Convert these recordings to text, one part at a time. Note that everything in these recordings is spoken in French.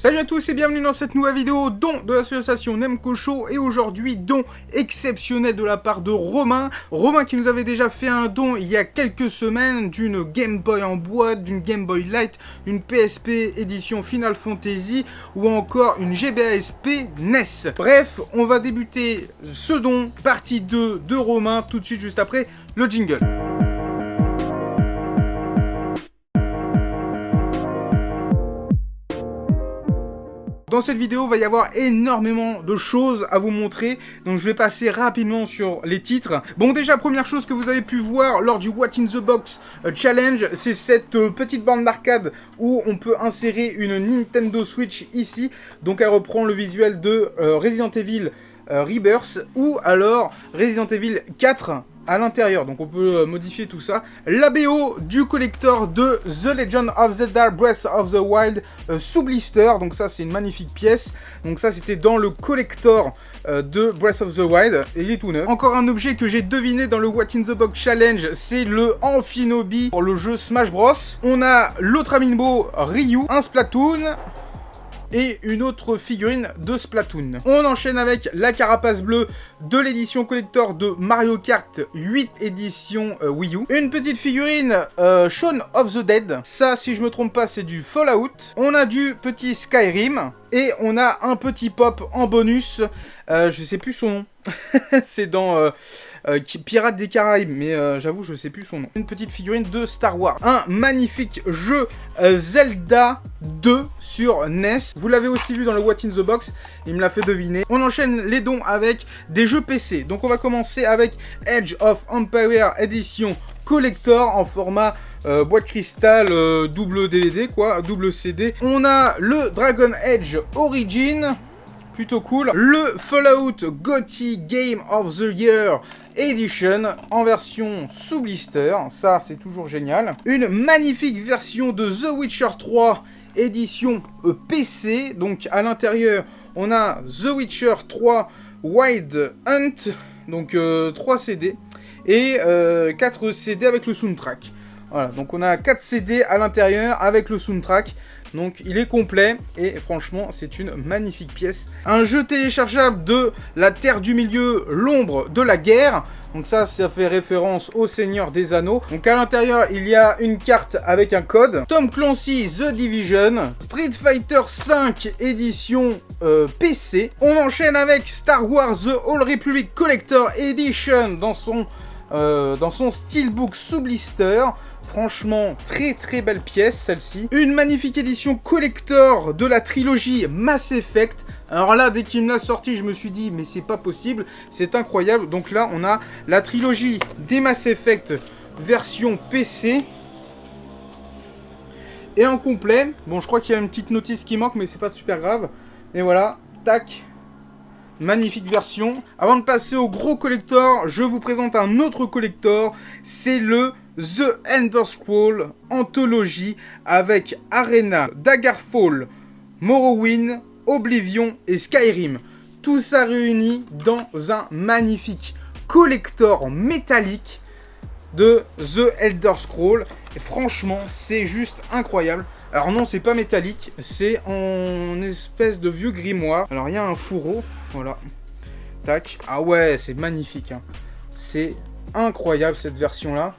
Salut à tous et bienvenue dans cette nouvelle vidéo, don de l'association Nemco Show, et aujourd'hui don exceptionnel de la part de Romain. Romain qui nous avait déjà fait un don il y a quelques semaines d'une Game Boy en boîte, d'une Game Boy Light, une PSP édition Final Fantasy ou encore une GBASP NES. Bref, on va débuter ce don, partie 2 de Romain, tout de suite juste après le jingle. Dans cette vidéo, il va y avoir énormément de choses à vous montrer, donc je vais passer rapidement sur les titres. Bon, déjà, première chose que vous avez pu voir lors du What in the Box Challenge, c'est cette petite borne d'arcade où on peut insérer une Nintendo Switch ici. Donc elle reprend le visuel de Resident Evil Rebirth ou alors Resident Evil 4 à l'intérieur, donc on peut modifier tout ça. La BO du collector de The Legend of Zelda Breath of the Wild sous blister, donc ça c'est une magnifique pièce. Donc ça c'était dans le collector de Breath of the Wild et il est tout neuf. Encore un objet que j'ai deviné dans le What in the Box Challenge, c'est le Amphinobi pour le jeu Smash Bros. On a l'autre amiibo Ryu, un Splatoon et une autre figurine de Splatoon. On enchaîne avec la carapace bleue de l'édition collector de Mario Kart 8 édition Wii U. Une petite figurine Shaun of the Dead. Ça, si je me trompe pas, c'est du Fallout. On a du petit Skyrim. Et on a un petit pop en bonus. Je sais plus son nom. C'est dans Pirates des Caraïbes, mais j'avoue, je sais plus son nom. Une petite figurine de Star Wars. Un magnifique jeu Zelda 2 sur NES. Vous l'avez aussi vu dans le What in the Box, il me l'a fait deviner. On enchaîne les dons avec des jeux PC. Donc on va commencer avec Age of Empires édition collector en format boîte cristal, double DVD quoi, double CD. On a le Dragon Age Origin, plutôt cool. Le Fallout GOTY Game of the Year Edition en version sous blister, ça c'est toujours génial. Une magnifique version de The Witcher 3 édition PC, donc à l'intérieur on a The Witcher 3 Wild Hunt, donc 3 CD et 4 CD avec le soundtrack. Voilà, donc on a 4 CD à l'intérieur avec le soundtrack. Donc il est complet et franchement c'est une magnifique pièce. Un jeu téléchargeable de La Terre du Milieu, l'ombre de la guerre. Donc ça fait référence au Seigneur des Anneaux. Donc à l'intérieur il y a une carte avec un code. Tom Clancy The Division. Street Fighter 5 édition PC. On enchaîne avec Star Wars The Old Republic Collector Edition dans son steelbook sous blister. Franchement, très très belle pièce celle-ci. Une magnifique édition collector de la trilogie Mass Effect. Alors là, dès qu'il me l'a sorti, je me suis dit, mais c'est pas possible, c'est incroyable. Donc là, on a la trilogie des Mass Effect version PC. Et en complet, bon, je crois qu'il y a une petite notice qui manque, mais c'est pas super grave. Et voilà, tac. Magnifique version. Avant de passer au gros collector, je vous présente un autre collector. C'est le The Elder Scrolls Anthology avec Arena, Daggerfall, Morrowind, Oblivion et Skyrim. Tout ça réuni dans un magnifique collector métallique de The Elder Scrolls. Et franchement, c'est juste incroyable. Alors non, c'est pas métallique, c'est en espèce de vieux grimoire. Alors il y a un fourreau, voilà. Tac. Ah ouais, c'est magnifique, hein. C'est incroyable cette version-là.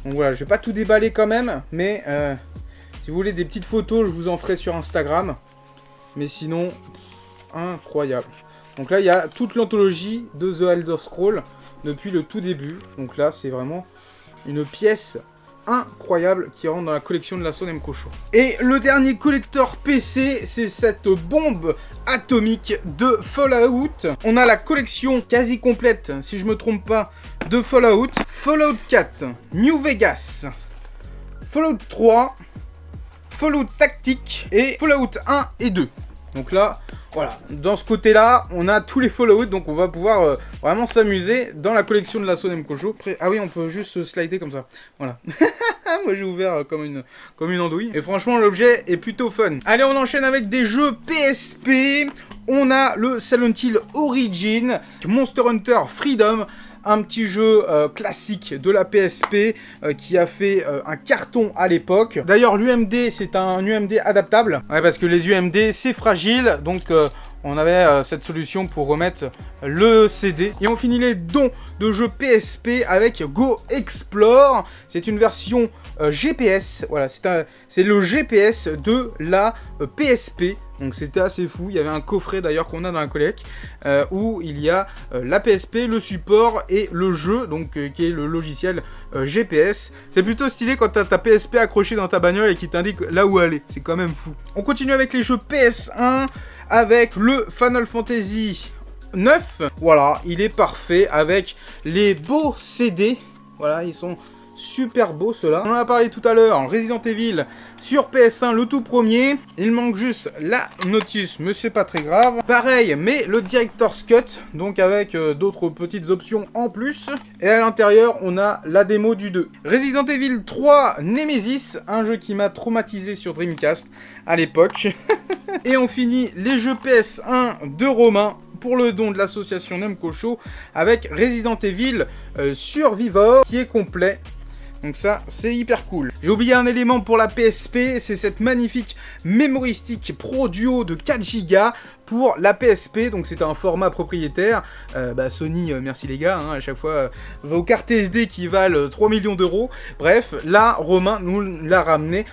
Donc voilà, je vais pas tout déballer quand même, mais si vous voulez des petites photos, je vous en ferai sur Instagram. Mais sinon, incroyable. Donc là, il y a toute l'anthologie de The Elder Scrolls depuis le tout début. Donc là, c'est vraiment une pièce incroyable qui rentre dans la collection de l'assaut Nemco Show. Et le dernier collector PC, c'est cette bombe atomique de Fallout. On a la collection quasi complète, si je me trompe pas, de Fallout. Fallout 4, New Vegas, Fallout 3, Fallout Tactique et Fallout 1 et 2. Donc là, voilà, dans ce côté-là, on a tous les Fallout, donc on va pouvoir vraiment s'amuser dans la collection de l'assaut Nemco Show. Ah oui, on peut juste slider comme ça, voilà. Moi j'ai ouvert comme une andouille. Et franchement, l'objet est plutôt fun. Allez, on enchaîne avec des jeux PSP. On a le Silent Hill Origin, Monster Hunter Freedom, un petit jeu classique de la PSP qui a fait un carton à l'époque. D'ailleurs, l'UMD, c'est un UMD adaptable, ouais, parce que les UMD, c'est fragile, donc on avait cette solution pour remettre le CD. Et on finit les dons de jeux PSP avec Go Explore. C'est une version GPS. Voilà, c'est le GPS de la PSP. Donc c'était assez fou. Il y avait un coffret d'ailleurs qu'on a dans la collecte où il y a la PSP, le support et le jeu, donc qui est le logiciel GPS. C'est plutôt stylé quand t'as ta PSP accrochée dans ta bagnole et qui t'indique là où aller. C'est quand même fou. On continue avec les jeux PS1 avec le Final Fantasy 9. Voilà, il est parfait avec les beaux CD. Voilà, ils sont super beau ceux-là. On en a parlé tout à l'heure, Resident Evil sur PS1, le tout premier. Il manque juste la notice, mais c'est pas très grave. Pareil, mais le Director's Cut, donc avec d'autres petites options en plus. Et à l'intérieur, on a la démo du 2. Resident Evil 3 Nemesis, un jeu qui m'a traumatisé sur Dreamcast à l'époque. Et on finit les jeux PS1 de Romain pour le don de l'association Nemco Show avec Resident Evil Survivor qui est complet. Donc ça, c'est hyper cool. J'ai oublié un élément pour la PSP, c'est cette magnifique Memory Stick Pro Duo de 4 Go pour la PSP. Donc c'est un format propriétaire. Sony, merci les gars, à chaque fois, vos cartes SD qui valent 3 millions d'euros. Bref, là, Romain nous l'a ramené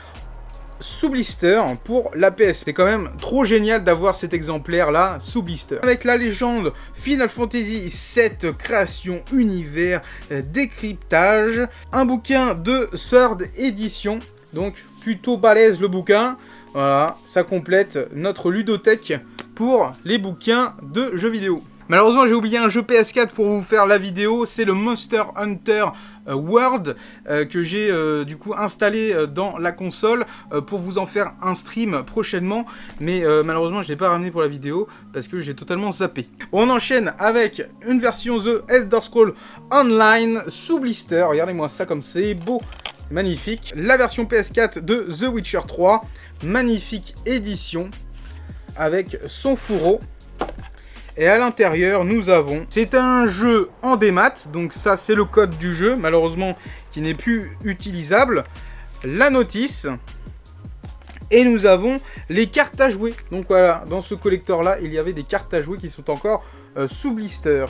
sous blister pour la PS. C'est quand même trop génial d'avoir cet exemplaire là sous blister. Avec la légende Final Fantasy VII création univers décryptage, un bouquin de third édition, donc plutôt balèze le bouquin. Voilà, ça complète notre ludothèque pour les bouquins de jeux vidéo. Malheureusement, j'ai oublié un jeu PS4 pour vous faire la vidéo, c'est le Monster Hunter World que j'ai du coup installé dans la console pour vous en faire un stream prochainement, mais malheureusement je ne l'ai pas ramené pour la vidéo parce que j'ai totalement zappé. Bon, on enchaîne avec une version The Elder Scrolls Online sous blister, regardez-moi ça comme c'est beau, magnifique. La version PS4 de The Witcher 3, magnifique édition avec son fourreau. Et à l'intérieur, nous avons... C'est un jeu en démat, donc ça, c'est le code du jeu, malheureusement, qui n'est plus utilisable. La notice. Et nous avons les cartes à jouer. Donc voilà, dans ce collector-là, il y avait des cartes à jouer qui sont encore sous blister.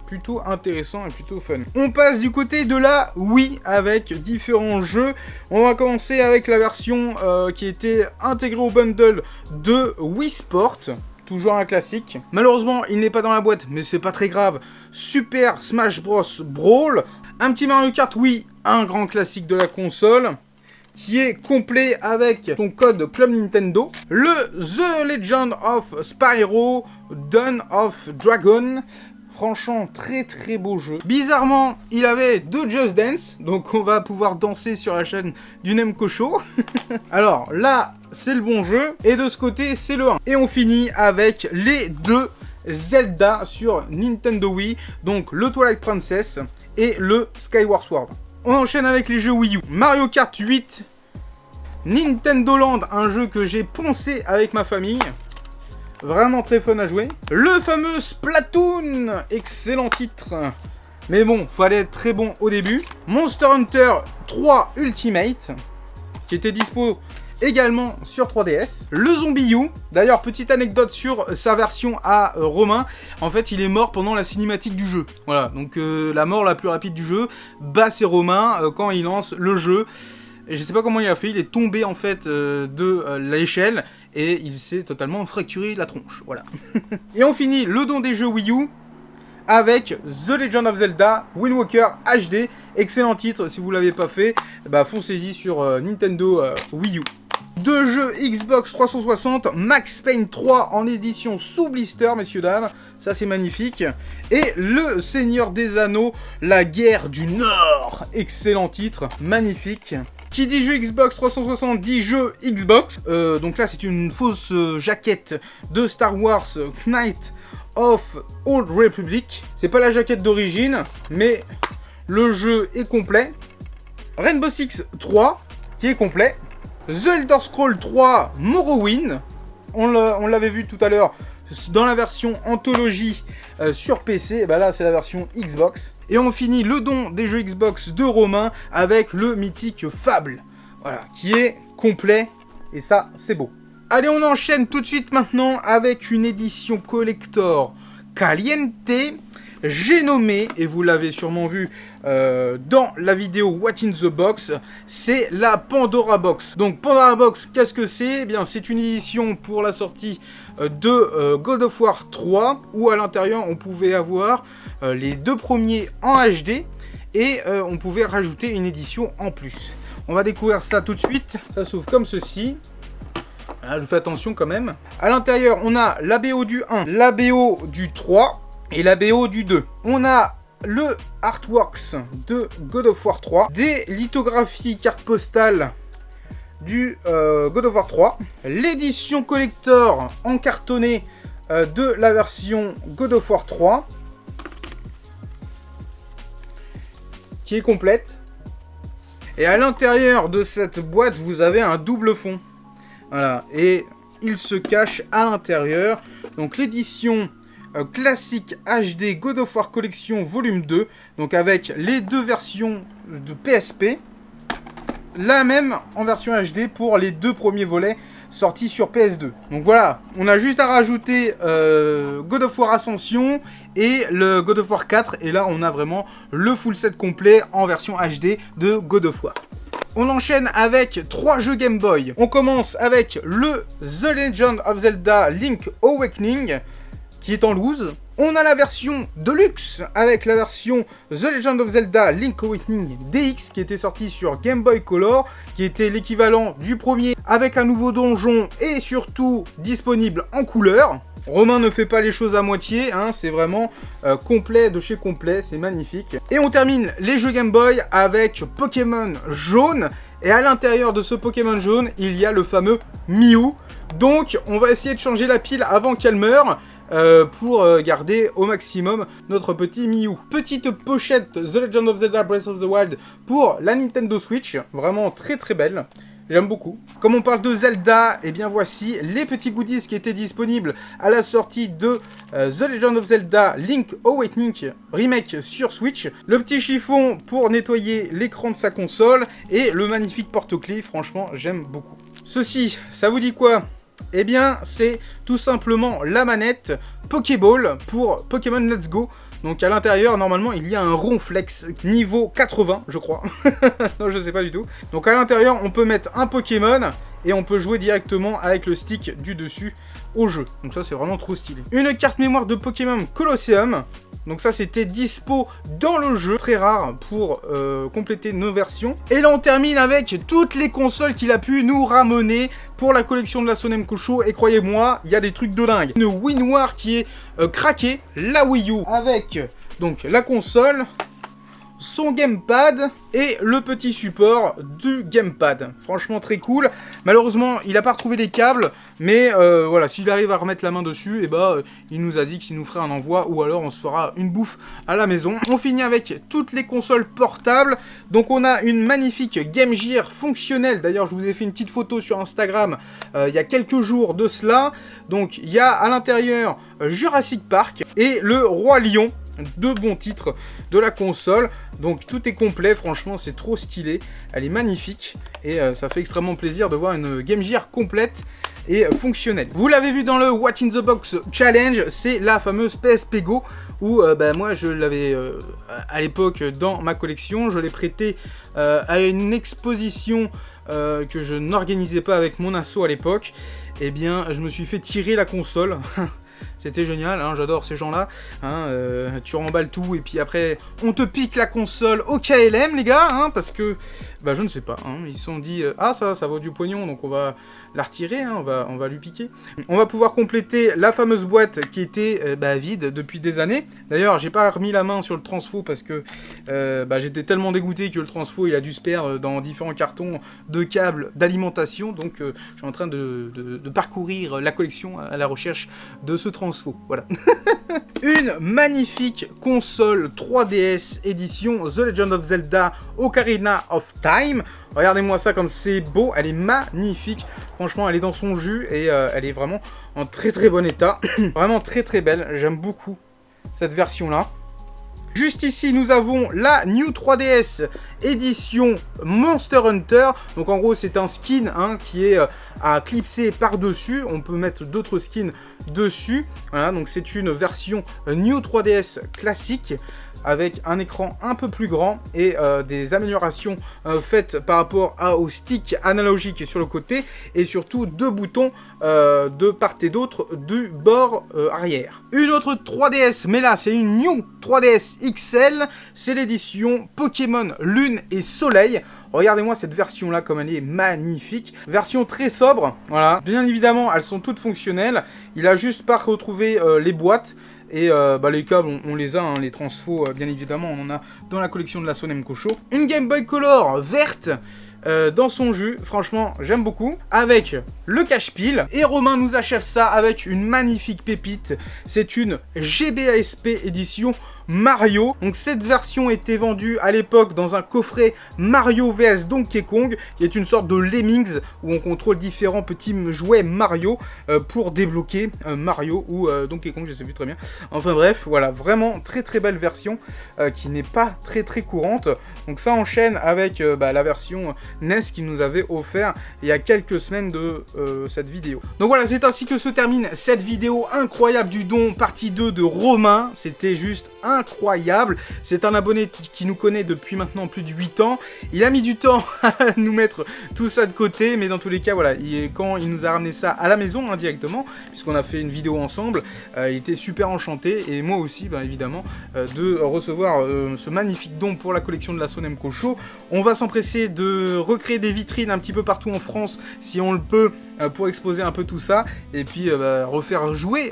Plutôt intéressant et plutôt fun. On passe du côté de la Wii avec différents jeux. On va commencer avec la version qui était intégrée au bundle de Wii Sport. Toujours un classique. Malheureusement, il n'est pas dans la boîte, mais c'est pas très grave. Super Smash Bros Brawl. Un petit Mario Kart Wii, un grand classique de la console, qui est complet avec son code Club Nintendo. Le The Legend of Spyro Dawn of Dragon. Franchement, très très beau jeu. Bizarrement, il avait deux Just Dance, donc on va pouvoir danser sur la chaîne du Nemco Show. Alors là, c'est le bon jeu, et de ce côté, c'est le 1. Et on finit avec les deux Zelda sur Nintendo Wii, donc le Twilight Princess et le Skyward Sword. On enchaîne avec les jeux Wii U. Mario Kart 8, Nintendo Land, un jeu que j'ai poncé avec ma famille. Vraiment très fun à jouer. Le fameux Splatoon, excellent titre. Mais bon, fallait être très bon au début. Monster Hunter 3 Ultimate, qui était dispo également sur 3DS. Le Zombie U, d'ailleurs petite anecdote sur sa version à Romain. En fait, il est mort pendant la cinématique du jeu. Voilà, donc la mort la plus rapide du jeu, c'est Romain quand il lance le jeu. Et je sais pas comment il a fait, il est tombé en fait de l'échelle et il s'est totalement fracturé la tronche, voilà. Et on finit le don des jeux Wii U avec The Legend of Zelda Wind Waker HD, excellent titre, si vous l'avez pas fait, foncez-y sur Nintendo Wii U. Deux jeux Xbox 360, Max Payne 3 en édition sous blister, messieurs dames, ça c'est magnifique. Et le Seigneur des Anneaux, la guerre du Nord, excellent titre, magnifique. Qui dit jeu Xbox 360 dit jeu Xbox. Donc là, c'est une fausse jaquette de Star Wars Knight of Old Republic. C'est pas la jaquette d'origine, mais le jeu est complet. Rainbow Six 3, qui est complet. The Elder Scrolls 3 Morrowind, on l'avait vu tout à l'heure dans la version anthologie sur PC, et bah là c'est la version Xbox. Et on finit le don des jeux Xbox de Romain avec le mythique Fable, voilà, qui est complet, et ça c'est beau. Allez, on enchaîne tout de suite maintenant avec une édition collector caliente. J'ai nommé, et vous l'avez sûrement vu dans la vidéo What in the Box, c'est la Pandora Box. Donc Pandora Box, qu'est-ce que c'est? Eh bien, c'est une édition pour la sortie de God of War 3, où à l'intérieur on pouvait avoir les 2 premiers en HD, et on pouvait rajouter une édition en plus. On va découvrir ça tout de suite. Ça s'ouvre comme ceci. Voilà, je fais attention quand même. À l'intérieur, on a la BO du 1, la BO du 3, et la BO du 2. On a le artworks de God of War 3, des lithographies cartes postales du God of War 3, l'édition collector en cartonné de la version God of War 3, qui est complète. Et à l'intérieur de cette boîte, vous avez un double fond. Voilà, et il se cache à l'intérieur. Donc l'édition classique HD God of War Collection volume 2, donc avec les 2 versions de PSP, la même en version HD pour les 2 premiers volets sortis sur PS2. Donc voilà, on a juste à rajouter God of War Ascension et le God of War 4, et là on a vraiment le full set complet en version HD de God of War. On enchaîne avec 3 jeux Game Boy. On commence avec le The Legend of Zelda Link Awakening, qui est en loose. On a la version Deluxe avec la version The Legend of Zelda Link Awakening DX, qui était sortie sur Game Boy Color, qui était l'équivalent du premier avec un nouveau donjon et surtout disponible en couleur. Romain ne fait pas les choses à moitié, hein, c'est vraiment complet de chez complet, c'est magnifique. Et on termine les jeux Game Boy avec Pokémon Jaune, et à l'intérieur de ce Pokémon Jaune, il y a le fameux Mew. Donc on va essayer de changer la pile avant qu'elle meure, pour garder au maximum notre petit Mew. Petite pochette The Legend of Zelda Breath of the Wild pour la Nintendo Switch, vraiment très très belle. J'aime beaucoup. Comme on parle de Zelda, et bien voici les petits goodies qui étaient disponibles à la sortie de The Legend of Zelda Link Awakening Remake sur Switch. Le petit chiffon pour nettoyer l'écran de sa console et le magnifique porte-clés, franchement j'aime beaucoup. Ceci, ça vous dit quoi? Eh bien, c'est tout simplement la manette Pokéball pour Pokémon Let's Go. Donc à l'intérieur, normalement, il y a un Ronflex niveau 80, je crois. Non, je sais pas du tout. Donc à l'intérieur, on peut mettre un Pokémon et on peut jouer directement avec le stick du dessus au jeu. Donc ça, c'est vraiment trop stylé. Une carte mémoire de Pokémon Colosseum. Donc ça, c'était dispo dans le jeu. Très rare pour compléter nos versions. Et là, on termine avec toutes les consoles qu'il a pu nous ramener pour la collection de la Sonemco Show. Et croyez-moi, il y a des trucs de dingue. Une Wii Noire qui est craquée. La Wii U avec donc la console, son gamepad et le petit support du gamepad. Franchement très cool. Malheureusement, il n'a pas retrouvé les câbles, mais voilà, s'il arrive à remettre la main dessus, et il nous a dit qu'il nous ferait un envoi, ou alors on se fera une bouffe à la maison. On finit avec toutes les consoles portables. Donc on a une magnifique Game Gear fonctionnelle. D'ailleurs, je vous ai fait une petite photo sur Instagram il y a quelques jours de cela. Donc il y a à l'intérieur Jurassic Park et le Roi Lion. 2 bons titres de la console, donc tout est complet, franchement c'est trop stylé, elle est magnifique et ça fait extrêmement plaisir de voir une Game Gear complète et fonctionnelle. Vous l'avez vu dans le What in the Box Challenge, c'est la fameuse PSP Go où moi je l'avais à l'époque dans ma collection, je l'ai prêté à une exposition que je n'organisais pas avec mon asso à l'époque. Et bien je me suis fait tirer la console. C'était génial, hein, j'adore ces gens-là. Hein, tu remballes tout et puis après, on te pique la console au KLM, les gars, hein, parce que, je ne sais pas. Hein, ils se sont dit, ah ça vaut du pognon, donc on va la retirer, hein, on va lui piquer. On va pouvoir compléter la fameuse boîte qui était vide depuis des années. D'ailleurs, j'ai pas remis la main sur le transfo parce que j'étais tellement dégoûté que le transfo il a dû se perdre dans différents cartons de câbles d'alimentation. Donc, je suis en train de parcourir la collection à la recherche de ce transfo, voilà. Une magnifique console 3DS édition The Legend of Zelda Ocarina of Time. Regardez-moi ça comme c'est beau, elle est magnifique. Franchement, elle est dans son jus et elle est vraiment en très très bon état. Vraiment très très belle. J'aime beaucoup cette version-là. Juste ici, nous avons la New 3DS édition Monster Hunter. Donc en gros, c'est un skin qui est à clipser par-dessus. On peut mettre d'autres skins dessus. Voilà, donc c'est une version New 3DS classique avec un écran un peu plus grand et des améliorations faites par rapport au stick analogique sur le côté et surtout 2 boutons de part et d'autre du bord arrière. Une autre 3DS, mais là c'est une New 3DS XL, c'est l'édition Pokémon Lune et Soleil. Regardez-moi cette version là comme elle est magnifique. Version très sobre, voilà. Bien évidemment elles sont toutes fonctionnelles. Il a juste pas retrouvé les boîtes. Et les câbles, on les a, les transfos, bien évidemment, on en a dans la collection de la Sonem Kocho. Une Game Boy Color verte dans son jus, franchement, j'aime beaucoup. Avec le cache-pile. Et Romain nous achève ça avec une magnifique pépite. C'est une GBASP édition Mario. Donc cette version était vendue à l'époque dans un coffret Mario vs Donkey Kong, qui est une sorte de Lemmings où on contrôle différents petits jouets Mario pour débloquer Mario ou Donkey Kong, je sais plus très bien. Enfin bref, voilà, vraiment très très belle version qui n'est pas très très courante. Donc ça enchaîne avec la version NES qui nous avait offert il y a quelques semaines de cette vidéo. Donc voilà, c'est ainsi que se termine cette vidéo incroyable du don partie 2 de Romain. C'était juste incroyable. C'est un abonné qui nous connaît depuis maintenant plus de 8 ans. Il a mis du temps à nous mettre tout ça de côté, mais dans tous les cas, voilà, quand il nous a ramené ça à la maison directement, puisqu'on a fait une vidéo ensemble, il était super enchanté, et moi aussi, évidemment, de recevoir ce magnifique don pour la collection de la Sonem Kocho. On va s'empresser de recréer des vitrines un petit peu partout en France, si on le peut, pour exposer un peu tout ça, et puis refaire jouer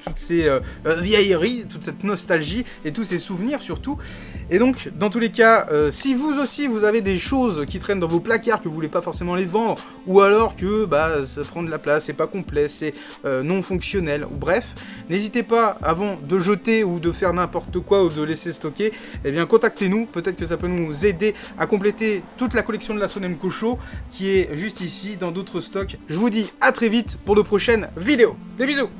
toutes ces vieilleries, toute cette nostalgie, et tous ces souvenirs surtout. Et donc, dans tous les cas, si vous aussi, vous avez des choses qui traînent dans vos placards, que vous voulez pas forcément les vendre, ou alors que ça prend de la place, c'est pas complet, c'est non fonctionnel, ou bref, n'hésitez pas, avant de jeter ou de faire n'importe quoi ou de laisser stocker, eh bien contactez-nous, peut-être que ça peut nous aider à compléter toute la collection de la Sonem Kocho, qui est juste ici, dans d'autres stocks. Je vous dis à très vite pour de prochaines vidéos. Des bisous!